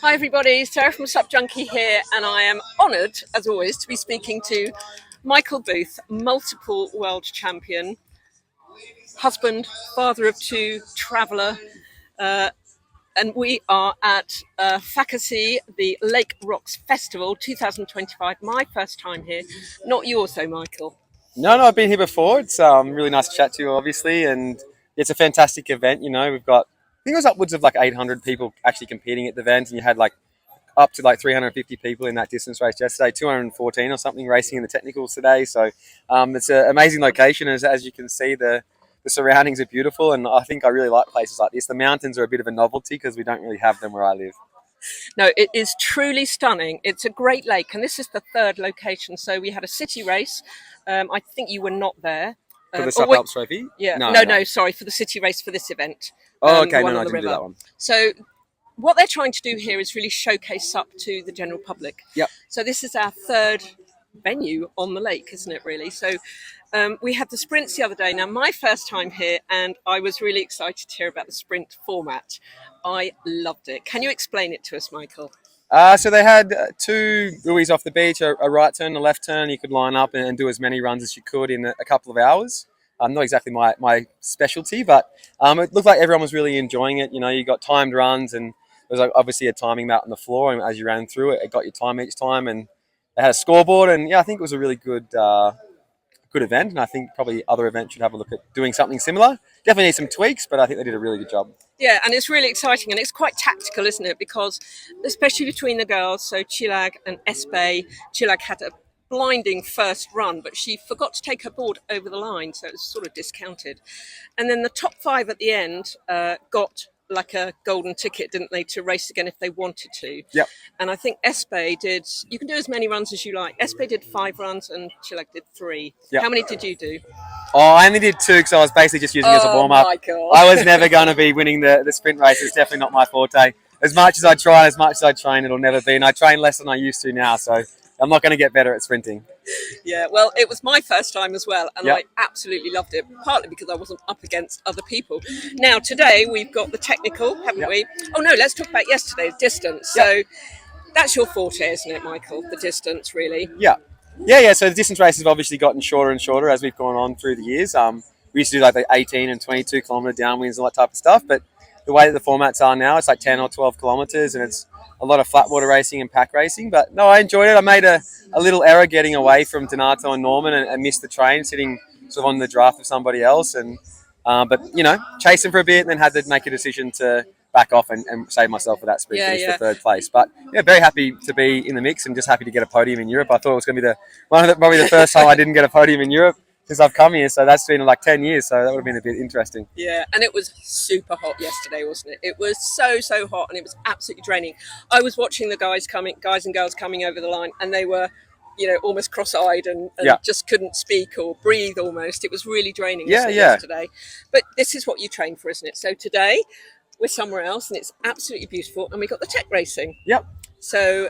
Hi everybody, Sarah from SUPjunkie here, and I am honoured, as always, to be speaking to Michael Booth, multiple world champion, husband, father of two, traveller, and we are at Fakasi, the Lake Rocks Festival 2025. My first time here, not yours though, Michael. No, I've been here before. It's really nice to chat to you, obviously, and it's a fantastic event. We've got, I think it was upwards of like 800 people actually competing at the event, and you had like up to like 350 people in that distance race yesterday, 214 or something racing in the technicals today. So it's an amazing location. As you can see, the surroundings are beautiful, and I think I really like places like this. The mountains are a bit of a novelty because we don't really have them where I live. No, it is truly stunning. It's a great lake, and this is the third location. So we had a city race. I think you were not there. For the SUP Alps Trophy? Yeah. No, No, sorry, for the city race for this event. Oh, okay. No, I didn't do that one. So what they're trying to do here is really showcase SUP to the general public. Yep. So this is our third venue on the lake, isn't it, really? So we had the sprints the other day. Now, my first time here, and I was really excited to hear about the sprint format. I loved it. Can you explain it to us, Michael? So they had two buoys off the beach, a right turn, a left turn. You could line up and do as many runs as you could in a couple of hours. Not exactly my specialty, but it looked like everyone was really enjoying it. You got timed runs, and there was obviously a timing mat on the floor, and as you ran through it, it got your time each time, and they had a scoreboard. And yeah, I think it was a really good event, and I think probably other events should have a look at doing something similar. Definitely need some tweaks, but I think they did a really good job. Yeah, and it's really exciting, and it's quite tactical, isn't it? Because especially between the girls, so Chilag and Espe, Chilag had a blinding first run, but she forgot to take her board over the line, so it was sort of discounted. And then the top five at the end got like a golden ticket, didn't they, to race again if they wanted to. Yep. And I think Espe did, you can do as many runs as you like. Espe did 5 runs and Chilag did 3. Yep. How many did you do? Oh, I only did 2 because I was basically just using it as a warm-up. I was never going to be winning the sprint race. It's definitely not my forte. As much as I try, as much as I train, it'll never be. And I train less than I used to now, so I'm not going to get better at sprinting. Yeah, well, it was my first time as well, and Yep. I absolutely loved it, partly because I wasn't up against other people. Now, today, we've got the technical, haven't Yep. we? Oh, no, let's talk about yesterday's distance. Yep. So that's your forte, isn't it, Michael? The distance, really? Yeah. So the distance races have obviously gotten shorter and shorter as we've gone on through the years. We used to do like the 18 and 22 kilometre downwinds and all that type of stuff, but the way that the formats are now, it's like 10 or 12 kilometres, and it's a lot of flat water racing and pack racing. But no, I enjoyed it. I made a little error getting away from Donato and Norman and missed the train, sitting sort of on the draft of somebody else. And but chasing for a bit, and then had to make a decision to back off and save myself for that sprint, finish for third place. But yeah, very happy to be in the mix, and just happy to get a podium in Europe. I thought it was going to be probably the first time I didn't get a podium in Europe since I've come here, so that's been like 10 years, so that would have been a bit interesting. Yeah, and it was super hot yesterday, wasn't it? It was so hot, and it was absolutely draining. I was watching the guys and girls coming over the line, and they were, almost cross-eyed and just couldn't speak or breathe almost. It was really draining yesterday. But this is what you train for, isn't it? So today, we're somewhere else, and it's absolutely beautiful, and we got the tech racing. Yep. So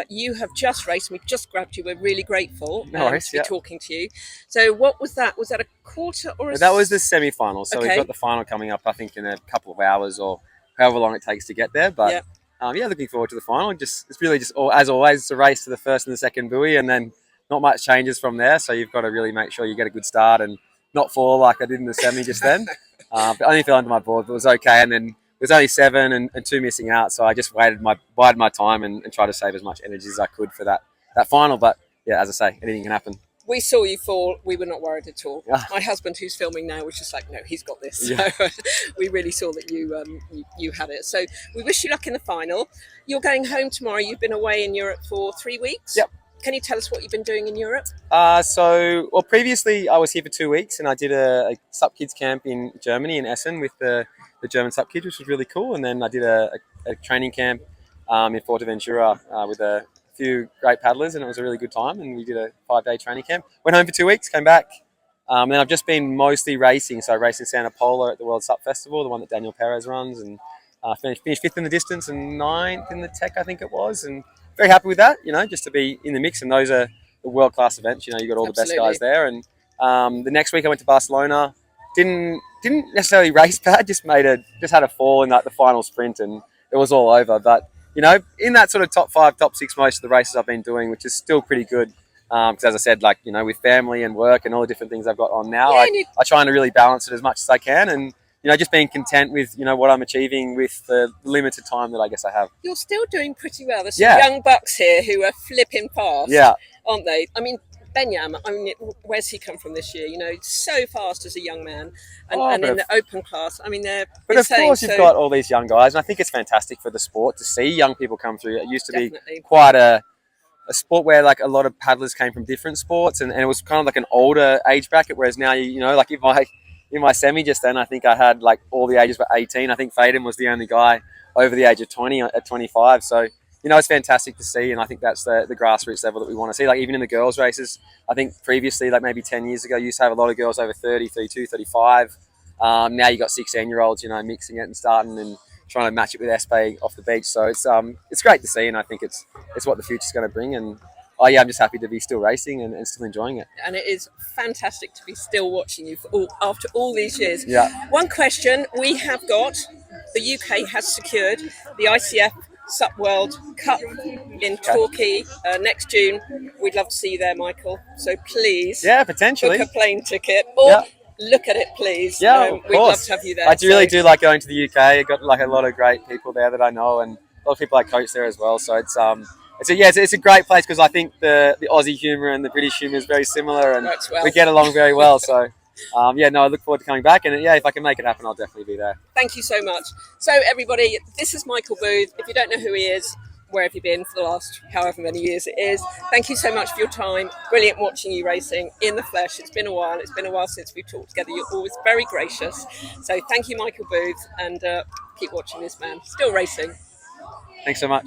you have just raced, and we've just grabbed you. We're really grateful to be talking to you. So what was that? Was that a quarter or That was the semi-final. So Okay. we've got the final coming up, I think, in a couple of hours or however long it takes to get there. But looking forward to the final. It's really just, as always, it's a race to the first and the second buoy, and then not much changes from there. So you've got to really make sure you get a good start and not fall like I did in the semi just then. But only fell under my board, but it was okay. And then there's only 7 and 2 missing out, so I just bided my time and tried to save as much energy as I could for that final. But yeah, as I say, anything can happen. We saw you fall. We were not worried at all. My husband, who's filming now, was just like, no, he's got this. Yeah. So we really saw that you had it. So we wish you luck in the final. You're going home tomorrow. You've been away in Europe for 3 weeks. Yep. Can you tell us what you've been doing in Europe? Previously I was here for 2 weeks, and I did a SUP Kids camp in Germany, in Essen, with the German SUP Kids, which was really cool. And then I did a training camp in Forteventura with a few great paddlers, and it was a really good time. And we did a 5-day training camp. Went home for 2 weeks, came back. And I've just been mostly racing. So I raced in Santa Pola at the World SUP Festival, the one that Daniel Perez runs, and finished 5th in the distance and 9th in the tech, I think it was. And very happy with that, just to be in the mix. And those are the world-class events. You got all the best guys there. And the next week I went to Barcelona. Didn't necessarily race bad. Just had a fall in like the final sprint, and it was all over. But you know, in that sort of top 5, top 6 most of the races I've been doing, which is still pretty good. Because as I said, like, you know, with family and work and all the different things I've got on now, Yeah, and you, I try to really balance it as much as I can, and you know, just being content with, you know, what I'm achieving with the limited time that I guess I have. you're still doing pretty well. There's some Yeah. young bucks here who are flipping fast, Yeah. aren't they? I mean, Benyam, I mean, where's he come from this year? You know, so fast as a young man, and, Oh, and but in the open class, I mean, they're But insane. of course, you've got all these young guys, and I think it's fantastic for the sport to see young people come through. It used to Definitely. be quite a sport where like a lot of paddlers came from different sports, and it was kind of like an older age bracket. Whereas now, you know, like in my semi just then, I think I had like all the ages but 18. I think Faden was the only guy over the age of 20 at 25. So, you know, it's fantastic to see, and I think that's the grassroots level that we want to see. Like even in the girls' races, I think previously, like maybe 10 years ago, you used to have a lot of girls over 30, 32, 35. Now you got 16-year-olds, you know, mixing it and starting and trying to match it with Espe off the beach. So it's great to see, and I think it's what the future's going to bring. And oh yeah, I'm just happy to be still racing and still enjoying it. And it is fantastic to be still watching you after all these years. Yeah. One question we have got: the UK has secured the ICF SUP World Cup in Torquay next June. We'd love to see you there, Michael. So please, Yeah, potentially book a plane ticket or look at it, please. Yeah, of we'd love course. to have you there. I really do like going to the UK. I've got like a lot of great people there that I know, and a lot of people I coach there as well. So it's a great place because I think the Aussie humour and the British humour is very similar, and we get along very well. So I look forward to coming back, and if I can make it happen, I'll definitely be there. Thank you so much. So everybody, this is Michael Booth. If you don't know who he is, where have you been for the last however many years it is? Thank you so much for your time. Brilliant watching you racing in the flesh. It's been a while. It's been a while since we've talked together. You're always very gracious. So thank you, Michael Booth, and keep watching this man. Still racing. Thanks so much.